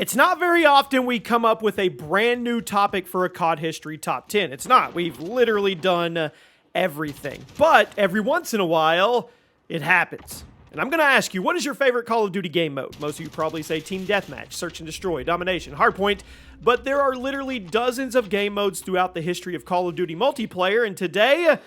It's not very often we come up with a brand new topic for a COD History Top 10. It's not. We've literally done everything. But every once in a while, it happens. And I'm going to ask you, what is your favorite Call of Duty game mode? Most of you probably say Team Deathmatch, Search and Destroy, Domination, Hardpoint. But there are literally dozens of game modes throughout the history of Call of Duty multiplayer. And today,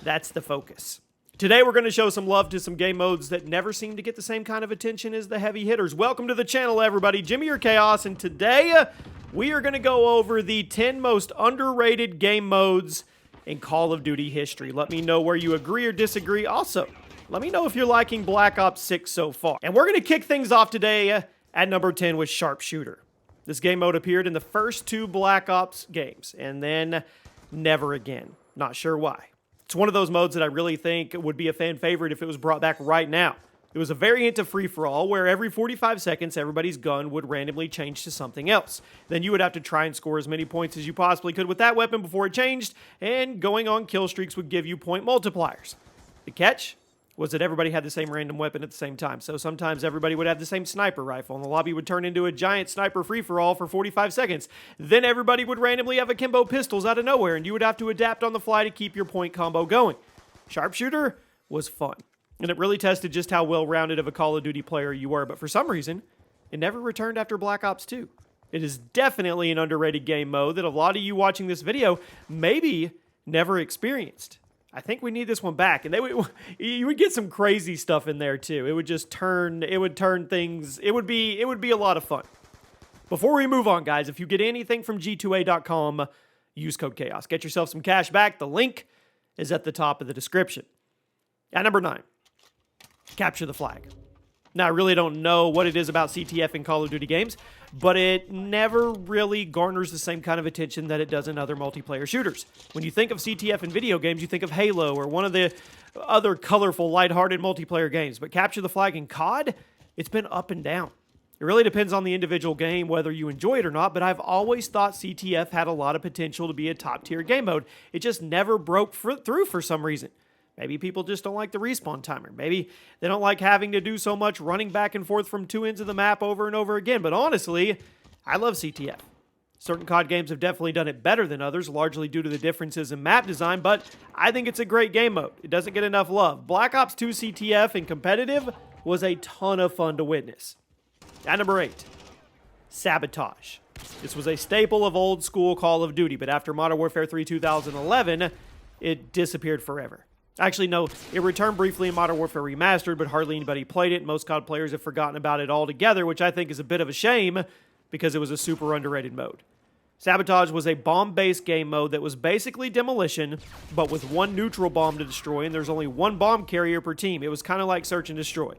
that's the focus. Today, we're going to show some love to some game modes that never seem to get the same kind of attention as the heavy hitters. Welcome to the channel, everybody. Jimmy or Chaos, and today, we are going to go over the 10 most underrated game modes in Call of Duty history. Let me know where you agree or disagree. Also, let me know if you're liking Black Ops 6 so far. And we're going to kick things off today at number 10 with Sharpshooter. This game mode appeared in the first two Black Ops games, and then never again. Not sure why. It's one of those modes that I really think would be a fan favorite if it was brought back right now. It was a variant of free-for-all where every 45 seconds everybody's gun would randomly change to something else. Then you would have to try and score as many points as you possibly could with that weapon before it changed, and going on kill streaks would give you point multipliers. The catch was that everybody had the same random weapon at the same time. So sometimes everybody would have the same sniper rifle, and the lobby would turn into a giant sniper free-for-all for 45 seconds. Then everybody would randomly have akimbo pistols out of nowhere, and you would have to adapt on the fly to keep your point combo going. Sharpshooter was fun, and it really tested just how well-rounded of a Call of Duty player you were, but for some reason, it never returned after Black Ops 2. It is definitely an underrated game mode that a lot of you watching this video maybe never experienced. I think we need this one back, and you would get some crazy stuff in there too. It would just turn things. It would be a lot of fun. Before we move on, guys, if you get anything from G2A.com, use code Chaos. Get yourself some cash back. The link is at the top of the description. At number 9, Capture the Flag. Now, I really don't know what it is about CTF in Call of Duty games, but it never really garners the same kind of attention that it does in other multiplayer shooters. When you think of CTF in video games, you think of Halo or one of the other colorful, lighthearted multiplayer games. But Capture the Flag in COD, it's been up and down. It really depends on the individual game, whether you enjoy it or not, but I've always thought CTF had a lot of potential to be a top-tier game mode. It just never broke through for some reason. Maybe people just don't like the respawn timer. Maybe they don't like having to do so much running back and forth from two ends of the map over and over again. But honestly, I love CTF. Certain COD games have definitely done it better than others, largely due to the differences in map design, but I think it's a great game mode. It doesn't get enough love. Black Ops 2 CTF in competitive was a ton of fun to witness. At number 8, Sabotage. This was a staple of old school Call of Duty, but after Modern Warfare 3 2011, it disappeared forever. Actually, no, it returned briefly in Modern Warfare Remastered, but hardly anybody played it. Most COD players have forgotten about it altogether, which I think is a bit of a shame because it was a super underrated mode. Sabotage was a bomb-based game mode that was basically demolition, but with one neutral bomb to destroy, and there's only one bomb carrier per team. It was kind of like Search and Destroy.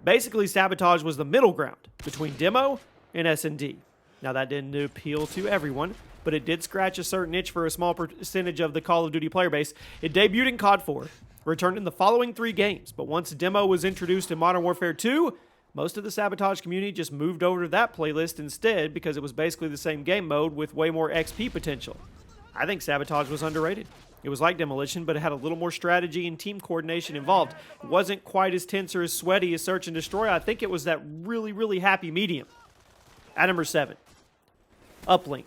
Basically, Sabotage was the middle ground between demo and S&D. Now, that didn't appeal to everyone, but it did scratch a certain itch for a small percentage of the Call of Duty player base. It debuted in COD 4, returned in the following 3 games, but once demo was introduced in Modern Warfare 2, most of the Sabotage community just moved over to that playlist instead because it was basically the same game mode with way more XP potential. I think Sabotage was underrated. It was like Demolition, but it had a little more strategy and team coordination involved. It wasn't quite as tense or as sweaty as Search and Destroy. I think it was that really, really happy medium. At number 7, Uplink.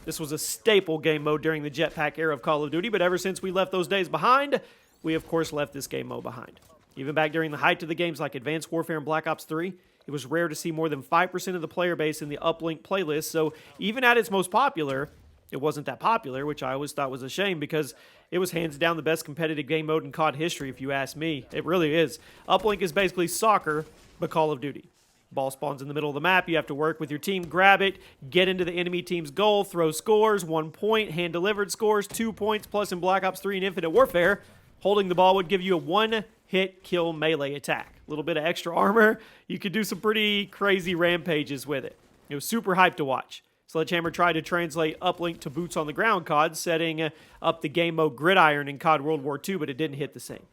This was a staple game mode during the jetpack era of Call of Duty, but ever since we left those days behind, we of course left this game mode behind. Even back during the height of the games like Advanced Warfare and Black Ops 3, it was rare to see more than 5% of the player base in the Uplink playlist, so even at its most popular, it wasn't that popular, which I always thought was a shame because it was hands down the best competitive game mode in COD history, if you ask me. It really is. Uplink is basically soccer, but Call of Duty. Ball spawns in the middle of the map. You have to work with your team, grab it, get into the enemy team's goal, throw scores, 1 point, hand-delivered scores, 2 points, plus in Black Ops 3 and Infinite Warfare, holding the ball would give you a one-hit kill melee attack. A little bit of extra armor. You could do some pretty crazy rampages with it. It was super hyped to watch. Sledgehammer tried to translate Uplink to Boots on the Ground COD, setting up the game mode Gridiron in COD World War II, but it didn't hit the same.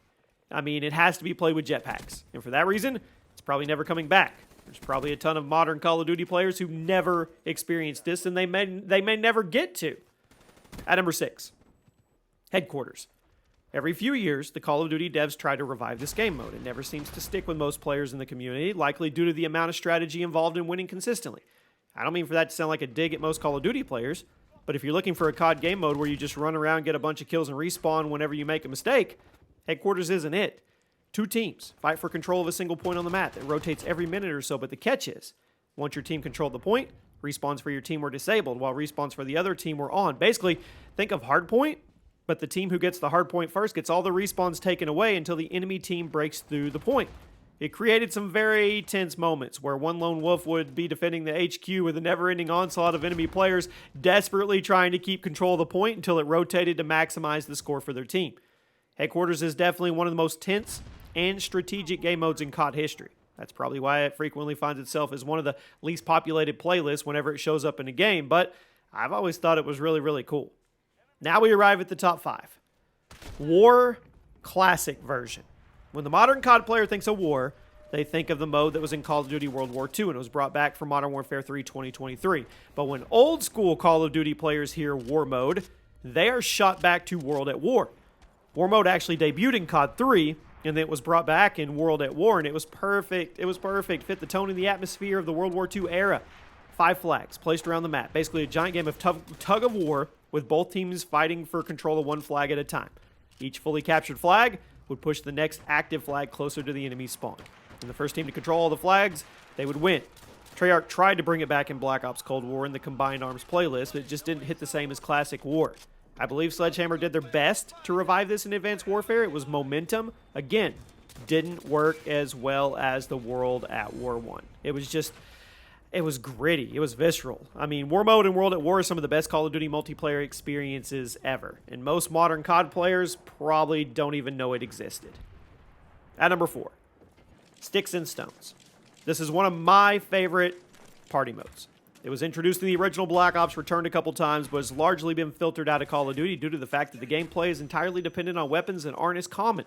I mean, it has to be played with jetpacks, and for that reason, it's probably never coming back. There's probably a ton of modern Call of Duty players who never experienced this, and they may never get to. At number 6, Headquarters. Every few years, the Call of Duty devs try to revive this game mode. It never seems to stick with most players in the community, likely due to the amount of strategy involved in winning consistently. I don't mean for that to sound like a dig at most Call of Duty players, but if you're looking for a COD game mode where you just run around, get a bunch of kills, and respawn whenever you make a mistake, Headquarters isn't it. 2 teams fight for control of a single point on the map that rotates every minute or so, but the catch is, once your team controlled the point, respawns for your team were disabled, while respawns for the other team were on. Basically, think of Hardpoint, but the team who gets the hardpoint first gets all the respawns taken away until the enemy team breaks through the point. It created some very tense moments where one lone wolf would be defending the HQ with a never-ending onslaught of enemy players desperately trying to keep control of the point until it rotated to maximize the score for their team. Headquarters is definitely one of the most tense and strategic game modes in COD history. That's probably why it frequently finds itself as one of the least populated playlists whenever it shows up in a game, but I've always thought it was really, really cool. Now we arrive at the top 5. War Classic version. When the modern COD player thinks of war, they think of the mode that was in Call of Duty World War II and it was brought back for Modern Warfare 3 2023. But when old school Call of Duty players hear war mode, they are shot back to World at War. War mode actually debuted in COD 3 and then it was brought back in World at War, and it was perfect. It was perfect. Fit the tone and the atmosphere of the World War II era. 5 flags placed around the map. Basically a giant game of tug of war with both teams fighting for control of one flag at a time. Each fully captured flag would push the next active flag closer to the enemy spawn. And the first team to control all the flags, they would win. Treyarch tried to bring it back in Black Ops Cold War in the Combined Arms playlist, but it just didn't hit the same as Classic War. I believe Sledgehammer did their best to revive this in Advanced Warfare. It was momentum. Again, didn't work as well as the World at War 1. It was gritty. It was visceral. I mean, War Mode and World at War are some of the best Call of Duty multiplayer experiences ever. And most modern COD players probably don't even know it existed. At number 4, Sticks and Stones. This is one of my favorite party modes. It was introduced in the original Black Ops, returned a couple times, but has largely been filtered out of Call of Duty due to the fact that the gameplay is entirely dependent on weapons that aren't as common.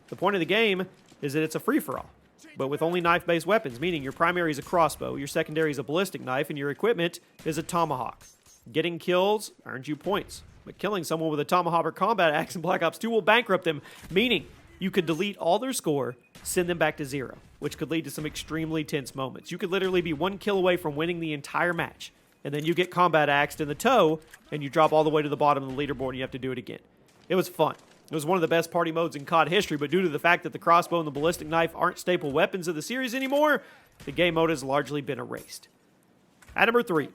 The point of the game is that it's a free-for-all, but with only knife-based weapons, meaning your primary is a crossbow, your secondary is a ballistic knife, and your equipment is a tomahawk. Getting kills earns you points, but killing someone with a tomahawk or combat axe in Black Ops 2 will bankrupt them, meaning you could delete all their score, send them back to 0, which could lead to some extremely tense moments. You could literally be 1 kill away from winning the entire match, and then you get combat axed in the toe, and you drop all the way to the bottom of the leaderboard, and you have to do it again. It was fun. It was one of the best party modes in COD history, but due to the fact that the crossbow and the ballistic knife aren't staple weapons of the series anymore, the game mode has largely been erased. At number 3,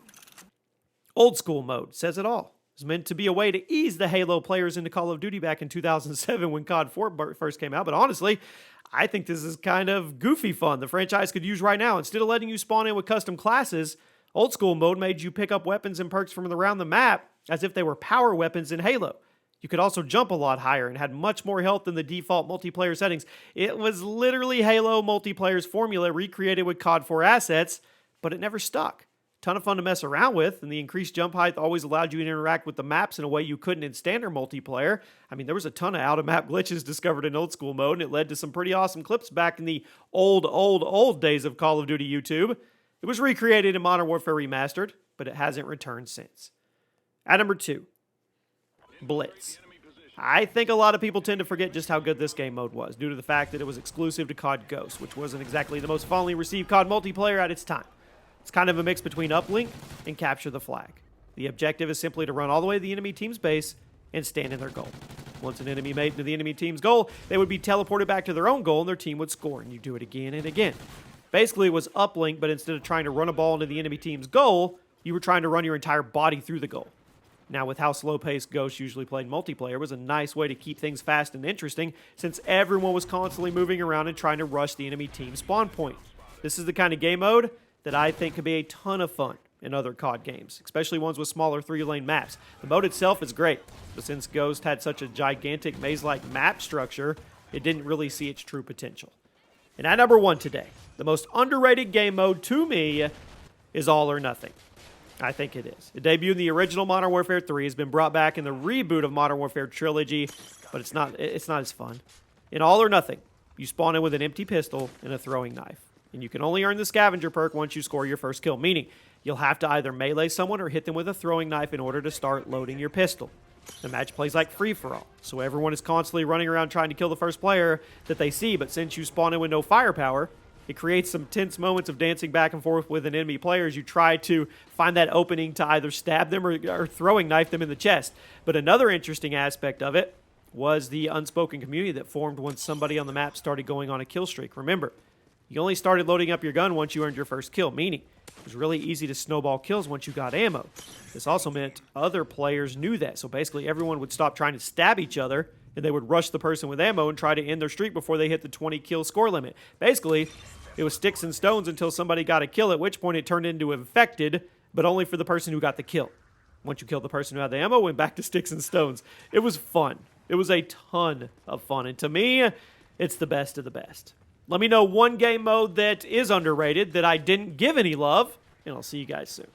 Old School mode says it all. It was meant to be a way to ease the Halo players into Call of Duty back in 2007 when COD 4 first came out, but honestly, I think this is kind of goofy fun the franchise could use right now. Instead of letting you spawn in with custom classes, Old School mode made you pick up weapons and perks from around the map as if they were power weapons in Halo. You could also jump a lot higher and had much more health than the default multiplayer settings. It was literally Halo multiplayer's formula recreated with COD 4 assets, but it never stuck. Ton of fun to mess around with, and the increased jump height always allowed you to interact with the maps in a way you couldn't in standard multiplayer. I mean, there was a ton of out-of-map glitches discovered in Old School mode, and it led to some pretty awesome clips back in the old days of Call of Duty YouTube. It was recreated in Modern Warfare Remastered, but it hasn't returned since. At number 2, Blitz. I think a lot of people tend to forget just how good this game mode was, due to the fact that it was exclusive to COD Ghost, which wasn't exactly the most fondly received COD multiplayer at its time. It's kind of a mix between uplink and capture the flag. The objective is simply to run all the way to the enemy team's base and stand in their goal. Once an enemy made it to the enemy team's goal, they would be teleported back to their own goal and their team would score, and you do it again and again. Basically, it was uplink, but instead of trying to run a ball into the enemy team's goal, you were trying to run your entire body through the goal. Now, with how slow-paced Ghost usually played multiplayer, it was a nice way to keep things fast and interesting since everyone was constantly moving around and trying to rush the enemy team's spawn point. This is the kind of game mode that I think could be a ton of fun in other COD games, especially ones with smaller 3-lane maps. The mode itself is great, but since Ghost had such a gigantic maze-like map structure, it didn't really see its true potential. And at number 1 today, the most underrated game mode to me is All or Nothing. I think it is. It debuted in the original Modern Warfare 3, has been brought back in the reboot of Modern Warfare Trilogy, but it's not as fun. In All or Nothing, you spawn in with an empty pistol and a throwing knife. And you can only earn the scavenger perk once you score your first kill, meaning you'll have to either melee someone or hit them with a throwing knife in order to start loading your pistol. The match plays like free-for-all, so everyone is constantly running around trying to kill the first player that they see, but since you spawn in with no firepower, It creates some tense moments of dancing back and forth with an enemy player as you try to find that opening to either stab them or throwing knife them in the chest. But another interesting aspect of it was the unspoken community that formed once somebody on the map started going on a kill streak. Remember, you only started loading up your gun once you earned your first kill, meaning it was really easy to snowball kills once you got ammo. This also meant other players knew that, so basically everyone would stop trying to stab each other, and they would rush the person with ammo and try to end their streak before they hit the 20 kill score limit. Basically, it was sticks and stones until somebody got a kill, at which point it turned into infected, but only for the person who got the kill. Once you killed the person who had the ammo, it went back to sticks and stones. It was fun. It was a ton of fun, and to me, it's the best of the best. Let me know one game mode that is underrated that I didn't give any love, and I'll see you guys soon.